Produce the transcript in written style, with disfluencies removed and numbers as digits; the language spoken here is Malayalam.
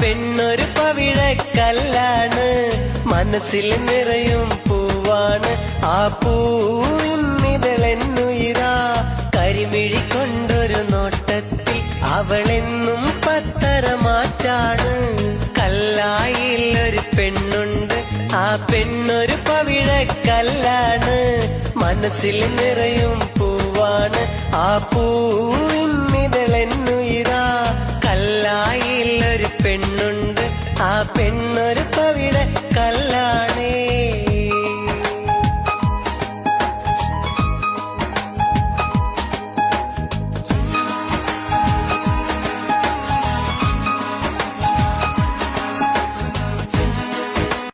പെണ്ണൊരു പവിഴക്കല്ലാണ്, മനസ്സിൽ നിറയും പൂവാണ്. ആ പൂവിന്നിതളെന്നുയിരാ, കരിമിഴി കൊണ്ടൊരു നോട്ടത്തിൽ അവളെന്നും പത്തരമാറ്റാണ്. കല്ലായിൽ ഒരു പെണ്ണുണ്ട്, ആ പെണ്ണൊരു പവിഴക്കല്ലാണ്, മനസ്സിൽ നിറയും പൂവാണ്. ആ പൂവിന്നിതളെന്നുയിരാ, കല്ലായിൽ ഒരു പെണ്ണുണ്ട്, ആ പെണ്ണൊരു പവിഴക്കല്ലാണ്.